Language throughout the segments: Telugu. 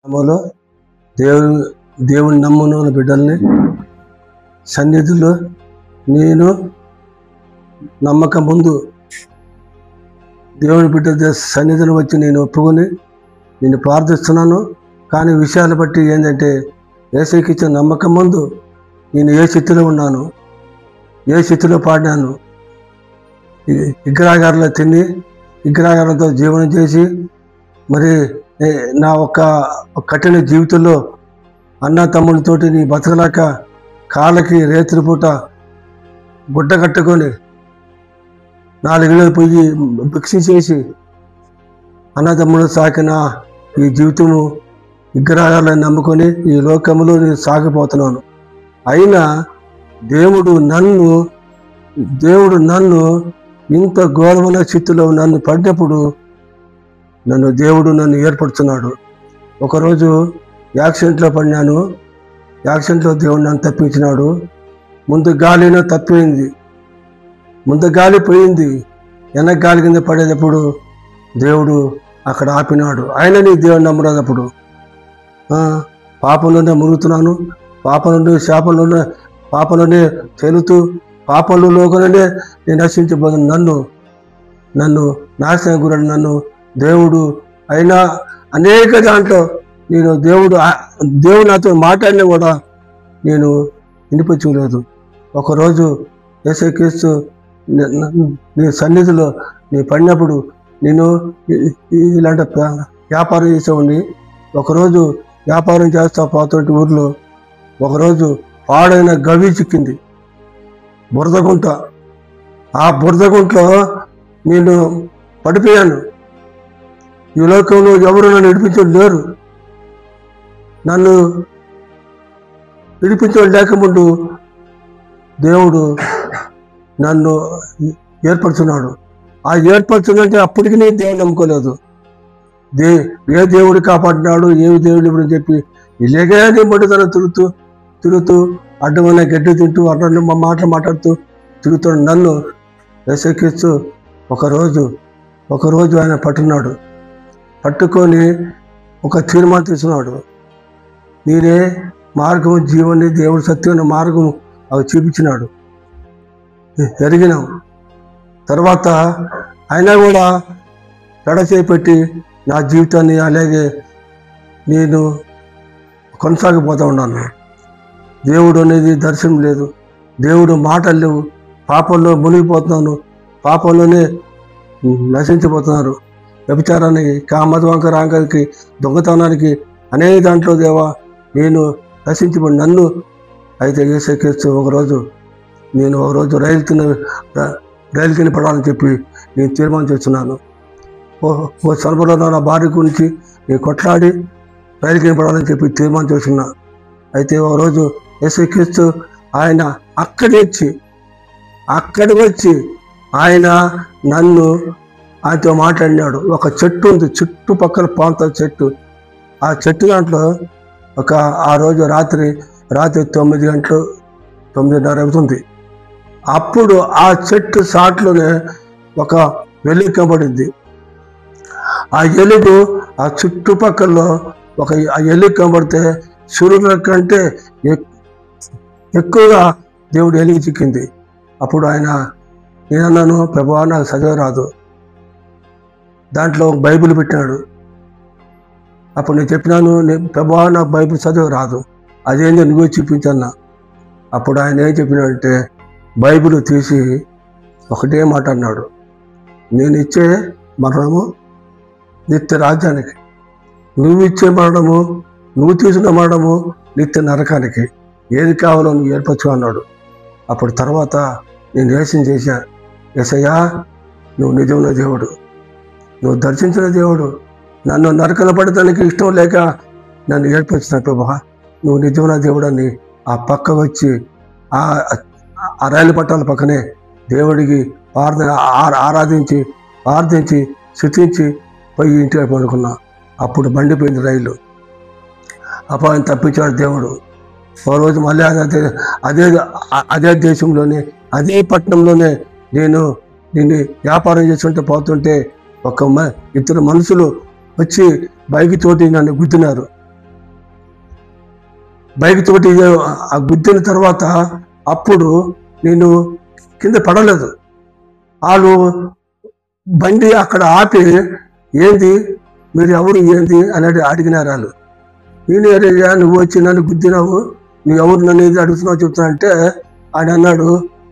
నామములో దేవుని నమ్మును బిడ్డల్ని సన్నిధిలో నేను నమ్మకం ముందు దేవుని బిడ్డ సన్నిధిలో వచ్చి నేను ఒప్పుకొని నేను ప్రార్థిస్తున్నాను. కానీ విషయాలు బట్టి ఏంటంటే యేసుకి ఇచ్చిన నమ్మకం ముందు నేను ఏ స్థితిలో ఉన్నాను, ఏ స్థితిలో పాడినాను, విగ్రహాగారంలో తిని విగ్రహాగారంతో జీవనం చేసి మరి నా ఒక కఠిన జీవితంలో అన్న తమ్ముడితోటి నీ బతకలేక కాళ్ళకి రేతుల పూట గుడ్డ కట్టుకొని 4 ఇళ్ళు పోయి భిక్ష చేసి అన్నదమ్ముడు సాకిన ఈ జీవితము విగ్రహాలను నమ్ముకొని ఈ లోకంలో నేను సాగిపోతున్నాను. అయినా దేవుడు నన్ను ఇంత ఘోరమైన స్థితిలో నన్ను పడినప్పుడు దేవుడు నన్ను ఏర్పడుతున్నాడు. ఒకరోజు యాక్సిడెంట్లో పడినాను. యాక్సిడెంట్లో దేవుడు నన్ను తప్పించినాడు. ముందు గాలిలో తప్పింది, ముందు గాలి పోయింది, వెనక గాలి కింద పడేటప్పుడు దేవుడు అక్కడ ఆపినాడు. ఆయన నీ దేవుడు నమ్మరాదప్పుడు పాపంలోనే మురుగుతున్నాను, పాపంలోనే తేలుతూ పాపంలోనే నేను నశించబోతున్నాను. నన్ను నాశనం గురని నన్ను దేవుడు అయినా అనేక దాంట్లో నేను దేవుడు నాతో మాట్లాడినా కూడా నేను వినిపించలేదు. ఒకరోజు యేసుక్రీస్తు నీ సన్నిధిలో నీ పడినప్పుడు నేను ఇలాంటి వ్యాపారం చేసేవాడిని. ఒకరోజు వ్యాపారం చేస్తా పోతుంటే ఊర్లో ఒకరోజు పాడైన గవి చిక్కింది, బురదగుంట. ఆ బురదగుంటలో నేను పడిపోయాను. ఈ లోకంలో ఎవరు నన్ను విడిపించడం లేరు. నన్ను విడిపించడం లేకముందు దేవుడు నన్ను ఏర్పడుతున్నాడు. ఆ ఏర్పడుతుందంటే అప్పటికి నేను దేవుడు నమ్ముకోలేదు. ఏ దేవుడు కాపాడినాడు, ఏ దేవుడు ఇప్పుడు చెప్పి ఇలాగే నేను పట్టుదల తిరుగుతూ అడ్డమైన గడ్డి తింటూ అడ్డ మాట్లాడుతూ తిరుగుతాడు. నన్ను యేసుక్రీస్తు ఒకరోజు ఆయన పట్టుకొని ఒక తీర్మానం తీసుకున్నాడు. నేనే మార్గం జీవన్ని దేవుడు సత్యమైన మార్గం అవి చూపించినాడు. ఎరిగినాం. తర్వాత అయినా కూడా చేపెట్టి నా జీవితాన్ని అలాగే నేను కొనసాగిపోతూ ఉన్నాను. దేవుడు అనేది దర్శనం లేదు, దేవుడు మాటలు లేవు. పాపంలో మునిగిపోతున్నాను, పాపంలోనే నశించిపోతున్నారు. వ్యభిచారానికి, కామద్వంకరాంగానికి, దొంగతనానికి అనేక దాంట్లో దేవా నేను నశించిపోయి నన్ను అయితే యేసుక్రీస్తు ఒకరోజు రైలు కింద పడాలని చెప్పి నేను తీర్మానం చేస్తున్నాను. ఓ సర్వలో నా భార్య గురించి నేను కొట్లాడి రైలు కింద పడాలని చెప్పి తీర్మానం చేస్తున్నా. అయితే ఒకరోజు యేసుక్రీస్తు ఆయన అక్కడికి వచ్చి ఆయన నన్ను ఆయనతో మాట్లాడినాడు. ఒక చెట్టు ఉంది, చుట్టుపక్కల ప్రాంతాల చెట్టు. ఆ చెట్టు దాంట్లో ఆ రోజు రాత్రి 9 గంటలు 9:30 అవుతుంది. అప్పుడు ఆ చెట్టు సాట్లోనే ఒక వెలుగు కనబడింది. ఆ ఎలుగు ఆ చుట్టుపక్కల ఆ ఎలుగు కనబడితే సూర్యుల కంటే ఎక్కువగా దేవుడు ఎలుగు చిక్కింది. అప్పుడు నేనన్నాను, ప్రభువా నాకు చదివి రాదు. దాంట్లో బైబిల్ పెట్టినాడు. అప్పుడు నేను చెప్పినాను, ప్రభువా నాకు బైబిల్ చదివి రాదు, అదేందో నువ్వే చూపించన్నా. అప్పుడు ఆయన ఏం చెప్పినాడంటే బైబిల్ తీసి ఒకటే మాట అన్నాడు, నేను ఇచ్చే మరణము నిత్య రాజ్యానికి, నువ్వు ఇచ్చే మరణము, నువ్వు తీసిన మరణము నిత్య నరకానికి. ఏది కావాలో నువ్వు ఏర్పరచు అన్నాడు. అప్పుడు తర్వాత నేను యేసయ్య చేశా. యేసయ్యా నువ్వు నిజమైన దేవుడు, నువ్వు దర్శించిన దేవుడు, నన్ను నరకలు పడటానికి ఇష్టం లేక నన్ను ఏర్పరిచిన ప్రభువా నువ్వు నిజమైన దేవుడు అని ఆ పక్క వచ్చి ఆ రైలు పట్టాల పక్కనే దేవుడికి ఆరాధించి స్తుతించి పోయి ఇంటికి పడుకున్నా. అప్పుడు మండిపోయింది రైలు. అప్పుడు ఆయన తప్పించాడు దేవుడు. ఓ రోజు మళ్ళీ అదే దేశంలోనే అదే పట్టణంలోనే నేను వ్యాపారం చేసుకుంటూ పోతుంటే ఇద్దరు మనుషులు వచ్చి బైక్ తోటి నన్ను గుద్దినారు. బైక్ తోటి ఆ గుద్దిన తర్వాత అప్పుడు నేను కింద పడలేదు. వాళ్ళు బండి అక్కడ ఆపి ఏంది మీరు ఎవరు ఏంది అని అడిగినారు వాళ్ళు. నేను అరేయ్యా నువ్వు వచ్చి నన్ను గుద్దినావు, నువ్వు ఎవరు నన్ను ఏది అడుగుతున్నావు చెప్తున్నా అంటే ఆయన అన్నాడు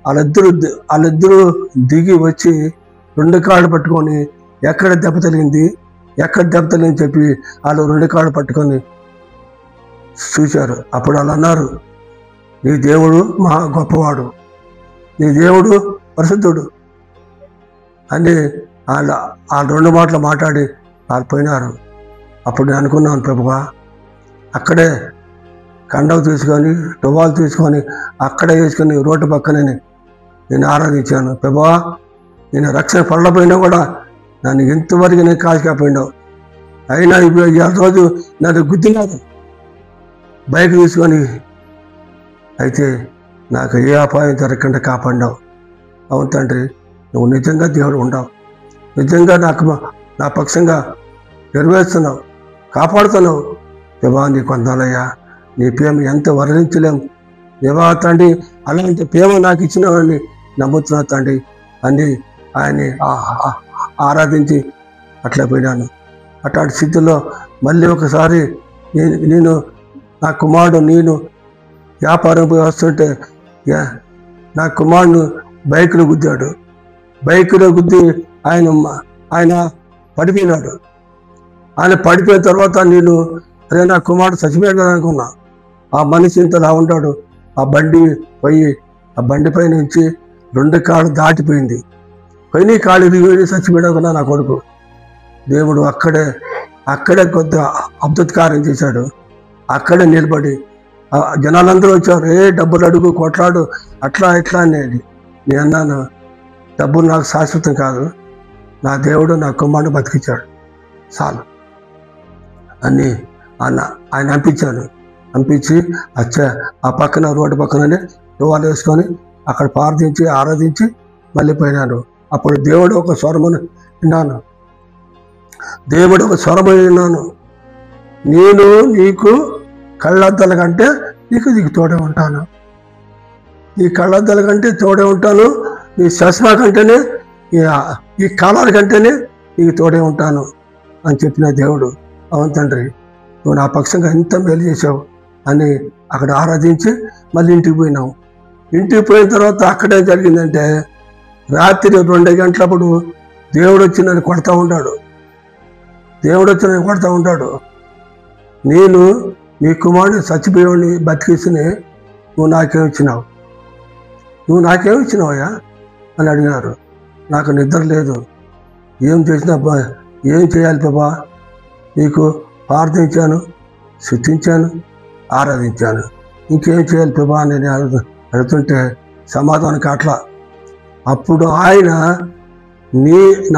వాళ్ళిద్దరూ దిగి వచ్చి 2 కాళ్ళు పట్టుకొని ఎక్కడ దెబ్బ తగిలింది చెప్పి వాళ్ళు 2 కాళ్ళు పట్టుకొని చూశారు. అప్పుడు వాళ్ళు అన్నారు, నీ దేవుడు మహా గొప్పవాడు, నీ దేవుడు పరిశుద్ధుడు అని ఆ 2 మాటలు మాట్లాడి వాళ్ళు పోయినారు. అప్పుడు నేను అనుకున్నాను, ప్రభువా అక్కడే కండవ తీసుకొని టువాలు తీసుకొని అక్కడే వేసుకొని రోడ్డు పక్కనే నేను ఆరాధించాను. ప్రభువా నేను రక్షణ పడకపోయినా కూడా నన్ను ఇంతవరకు నేను కాల్చకపోయినావు, అయినా ఈ రోజు నన్ను గుద్దినారు బైక్ తీసుకొని, అయితే నాకు ఏ అపాయం జరగకుండా కాపాడినావు. అవును తండ్రి, నువ్వు నిజంగా దేవుడు ఉండవు, నిజంగా నా పక్షంగా నెరవేరుస్తున్నావు, కాపాడుతున్నావు. దేవా నీ కొందాలయ్యా, నీ ప్రేమ ఎంత వర్ణించలేము దేవా తండ్రి, అలాంటి ప్రేమ నాకు ఇచ్చినవాడిని నమ్ముతున్నా తండ్రి అని ఆయన్ని ఆరాధించి అట్లా పోయినాను. అట్లాంటి స్థితిలో మళ్ళీ ఒకసారి నేను నా కుమారుడు నేను వ్యాపారం పోయి వస్తుంటే నా కుమారుడు బైక్లో గుద్దాడు. బైక్లో గుద్ది ఆయన పడిపోయినాడు. ఆయన పడిపోయిన తర్వాత నేను అదే నా కుమారుడు చచ్చిపోయాడు కదా అనుకున్నా. ఆ మనిషి ఇంతలా ఉంటాడు, ఆ బండి పోయి ఆ బండిపై నుంచి 2 కాళ్ళు దాటిపోయింది, పైన కాళ్ళు ఇరిగి చచ్చిపోయాడు అనుకున్నా నా కొడుకు. దేవుడు అక్కడే కొద్ది అద్భుతకార్యం చేశాడు. అక్కడే నిలబడి జనాలందరూ వచ్చారు, డబ్బులు అడుగు కొట్లాడు అట్లా ఇట్లా అనేది. నేను అన్నాను, డబ్బులు నాకు శాశ్వతం కాదు, నా దేవుడు నా కుమారుడు బతికించాడు చాలు అని ఆయన పంపించి ఆ పక్కన రోడ్డు పక్కననే టువాలు వేసుకొని అక్కడ ప్రార్థించి ఆరాధించి మళ్ళీ పోయినాను. అప్పుడు దేవుడు ఒక స్వరమును విన్నాను, నేను నీకు కళ్ళద్దాల కంటే నీకు తోడే ఉంటాను, నీ కళ్ళద్దాల కంటే తోడే ఉంటాను, నీ చష్మా కంటేనే ఈ కాలాల కంటేనే నీకు తోడే ఉంటాను అని చెప్పిన దేవుడు. అవును తండ్రి, నువ్వు నా పక్షంగా ఎంత మేలు చేసావు అని అక్కడ ఆరాధించి మళ్ళీ ఇంటికి పోయినావు. ఇంటికి పోయిన తర్వాత అక్కడే జరిగిందంటే రాత్రి 2 గంటలప్పుడు దేవుడు వచ్చి నన్ను కొడతా ఉంటాడు. నేను నీ కుమారుని చచ్చిపోయేవాడిని బతికేసిని నువ్వు నాకేమిచ్చినావయ్యా అని అడిగినారు. నాకు నిద్ర లేదు, ఏం చేయాలి బాబా, నీకు ప్రార్థించాను, స్తుతించాను, ఆరాధించాను, ఇంకేం చేయాలి ప్రభా అని నేను అడుగుతుంటే సమాధానం కాట్లా. అప్పుడు ఆయన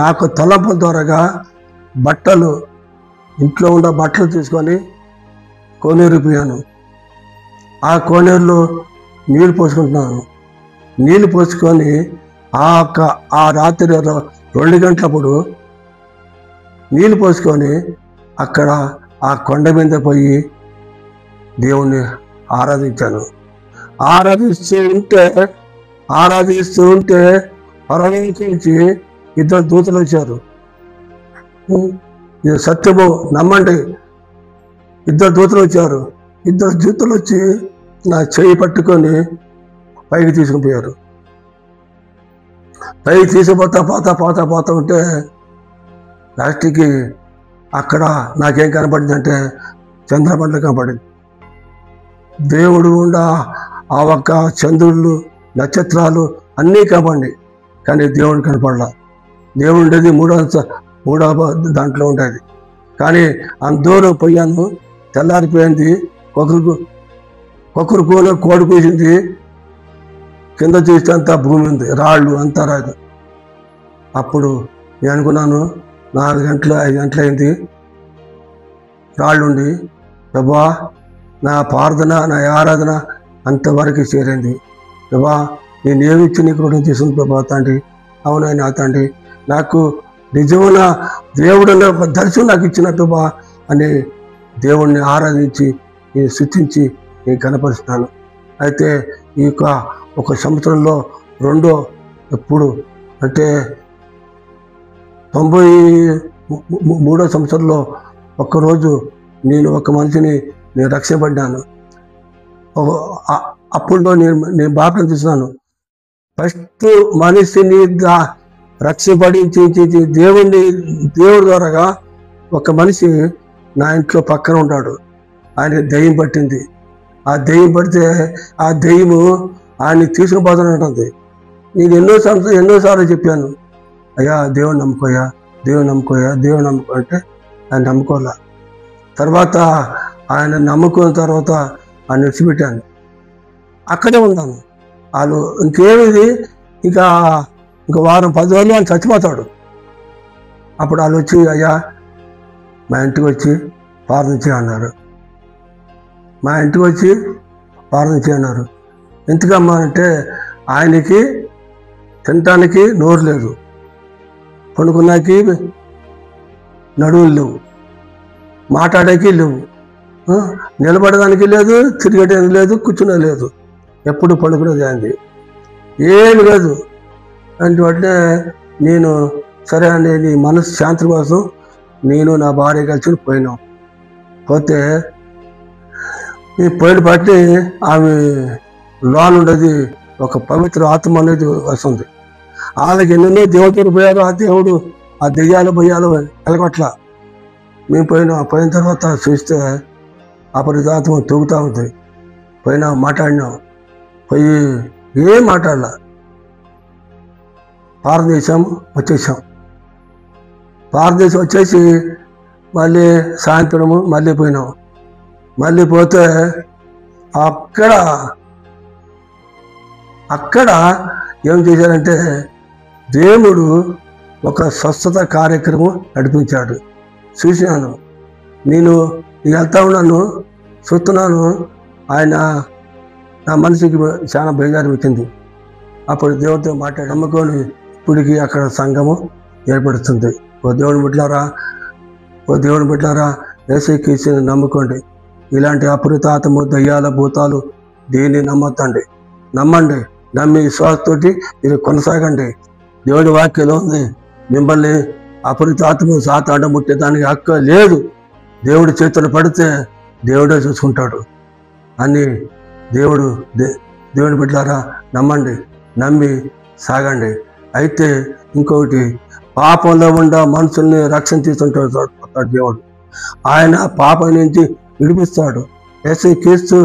నాకు తలంపుల ద్వారాగా ఇంట్లో ఉన్న బట్టలు తీసుకొని కోనేరు పోయాను. ఆ కోనేరులో నీళ్ళు పోసుకుంటున్నాను. నీళ్ళు పోసుకొని ఆ రాత్రి 2 గంటలప్పుడు నీళ్ళు పోసుకొని అక్కడ ఆ కొండ మీద పోయి దేవుణ్ణి ఆరాధించాను. ఆరాధిస్తూ ఉంటే పరలోకం నుంచి 2 దూతలు వచ్చారు. ఇది సత్యము నమ్మండి, 2 దూతలు వచ్చారు. 2 దూతలు వచ్చి నా చెయ్యి పట్టుకొని పైకి తీసుకుని పోయారు. పైకి తీసుకుపోతా ఉంటే లాస్ట్కి అక్కడ నాకేం కనపడిందంటే చంద్రమండలం కనపడింది. దేవుడు ఉండ ఆ ఒక్క చంద్రుళ్ళు నక్షత్రాలు అన్నీ కనపడి, కానీ దేవుడు కనపడలా. దేవుడు ఉండేది మూడవ దాంట్లో ఉండేది. కానీ అంత దూరం పోయాను, తెల్లారిపోయింది, కోడి కూసింది, కింద చూస్తే అంతా భూమి ఉంది, రాళ్ళు అంతా రాదు. అప్పుడు నేను అనుకున్నాను 4 గంటలు 5 గంటలు అయింది, రాళ్ళుండి ప్రభా నా ప్రార్థన నా ఆరాధన అంతవరకు చేరింది. ప్రభా నేనేమిచ్చి నీకు రుణం తీసుకుని ప్రభా తండ్రి, అవునైనా తండ్రి, నాకు నిజమైన దేవుడు ఒక దర్శనం నాకు ఇచ్చిన ప్రభా అని దేవుణ్ణి ఆరాధించి స్తుతించి నేను కనపరుస్తున్నాను. అయితే ఈ ఒక సంవత్సరంలో ఎప్పుడు అంటే 93వ సంవత్సరంలో ఒక్కరోజు నేను ఒక మనిషిని నేను రక్షపడ్డాను. అప్పుడు నేను బాగా చూస్తున్నాను. ఫస్ట్ మనిషిని రక్షపడించి దేవుడి ద్వారాగా ఒక మనిషి నా ఇంట్లో పక్కన ఉంటాడు. ఆయన దెయ్యం పట్టింది. ఆ దెయ్యం పడితే ఆ దెయ్యము ఆయన్ని తీసుకుపోతానంటుంది. నేను ఎన్నోసార్లు చెప్పాను, అయ్యా దేవుని నమ్ముకోయా, దేవుని నమ్ముకోయా, దేవుని నమ్ముకో అంటే ఆయన నమ్ముకోలే. తర్వాత ఆయన నమ్ముకున్న తర్వాత ఆయన విడిచిపెట్టాను. అక్కడే ఉన్నాను. వాళ్ళు ఇంకేమిది ఇంకా వారం 10 రోజులు ఆయన చచ్చిపోతాడు. అప్పుడు వాళ్ళు వచ్చి, అయ్యా మా ఇంటికి వచ్చి ప్రార్థన చేయన్నారు. మా ఇంటికి వచ్చి ప్రార్థన చేయన్నారు. ఎందుకమ్మా అంటే ఆయనకి తినటానికి నోరు లేదు, పడుకున్నాకి నడువులు లేవు, మాట్లాడేకి లేవు, నిలబడడానికి లేదు, తిరిగేటానికి లేదు, కూర్చునే లేదు, ఎప్పుడు పడుకునేది అయింది, ఏమి లేదు. అంటే నేను సరే అని నీ మనసు శాంతి కోసం నేను నా భార్య కలిసి పోయినాం. పోతే ఈ పోయిన బట్టి ఆమె లోన్ ఉండేది ఒక పవిత్ర ఆత్మ అనేది వస్తుంది. వాళ్ళకి ఎన్నెన్నో దేవతలు పోయారు. ఆ దేవుడు ఆ దెయ్యాలు భయాలు వెలగొట్ల. మేము పోయిన తర్వాత చూస్తే అపరితాత్మ తూగుతూ ఉంటుంది. మాట్లాడినాం, పోయి ఏం మాట్లాడలా, ప్రార్థన చేసాము, వచ్చేసాం. ప్రార్థన చేసి వచ్చేసి మళ్ళీ సాయంత్రము మళ్ళీ పోయినాం. మళ్ళీ పోతే అక్కడ ఏం చేశారంటే దేవుడు ఒక స్వస్థత కార్యక్రమం నడిపించాడు. చూసినాను, నేను వెళ్తా ఉన్నాను, చూస్తున్నాను. ఆయన నా మనసుకి చాలా బేజారు పెట్టింది. అప్పుడు దేవుడితో మాట్లాడి నమ్ముకొని ఇప్పటికి అక్కడ సంఘము ఏర్పడుతుంది. ఓ దేవుని బిడ్డలారా యేసుక్రీస్తు నమ్ముకోండి. ఇలాంటి అపరితాత్మ దయ్యాల భూతాలు దేన్ని నమ్మండి. నమ్మి విశ్వాసతోటి మీరు కొనసాగండి. దేవుడి వాక్యంలో ఉంది, మిమ్మల్ని అపరితాత్మ సాతాండ ముట్టేదానికి హక్కు లేదు. దేవుడి చేతులు పడితే దేవుడే చూసుకుంటాడు అని దేవుడి బిడ్డలారా నమ్మి సాగండి. అయితే ఇంకొకటి, పాపంలో ఉండ మనుషుల్ని రక్షణ తీసుకుంటాడు దేవుడు. ఆయన పాపం నుంచి విడిపిస్తాడు. యేసుక్రీస్తు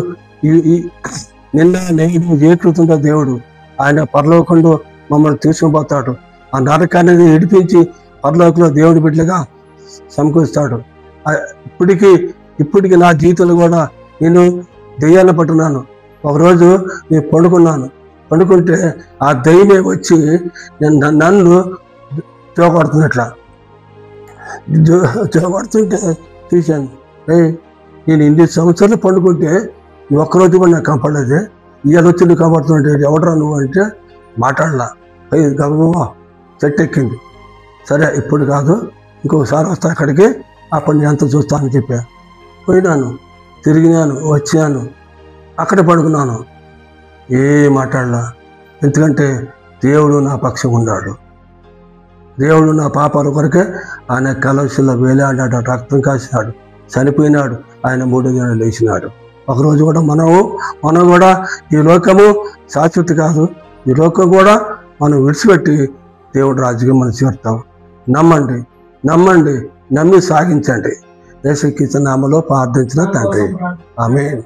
నిన్న నేడు ఏకృతుంటా దేవుడు. ఆయన పరలోకంలో మమ్మల్ని తీసుకుని పోతాడు. ఆ నరకాన్ని విడిపించి పరలోకంలో దేవుడి బిడ్డలుగా సమకూరుస్తాడు. ఇప్పటికి నా జీవితంలో కూడా నేను దెయ్యాన్ని పట్టున్నాను. ఒకరోజు నేను పండుకుంటే ఆ దెయ్యమే వచ్చి నన్ను జోగొడుతున్నట్లా జోగొడుతుంటే చూశాను. నేను 8 సంవత్సరాలు పండుకుంటే నువ్వు ఒక్కరోజు కూడా నాకు కనపడలేదు. ఇవాళ వచ్చి నువ్వు కనపడుతుంటే ఎవడరా నువ్వు అంటే మాట్లాడలా. గబగబా చెట్టు ఎక్కింది. సరే ఇప్పుడు కాదు, ఇంకొకసారి వస్తా అక్కడికి, అప్పుడు నేను అంత చూస్తానని చెప్పా. పోయినాను, తిరిగినాను, వచ్చాను, అక్కడ పడుకున్నాను, మాట్లాడలా. ఎందుకంటే దేవుడు నా పక్షం ఉన్నాడు. దేవుడు నా పాపాల కొరకే ఆయన కలవశంలో వేలాడాడు, రక్తం కాసినాడు, చనిపోయినాడు, ఆయన 3వ దినాన లేచినాడు. ఒకరోజు కూడా మనం కూడా ఈ లోకము శాశ్వత కాదు. ఈ లోకం కూడా మనం విడిచిపెట్టి దేవుడు రాజ్యం మనం చేరుతాం. నమ్మండి, నమ్మి సాగించండి. యేసుక్రీస్తు నామములో ప్రార్థించిన తండ్రి, ఆమేన్.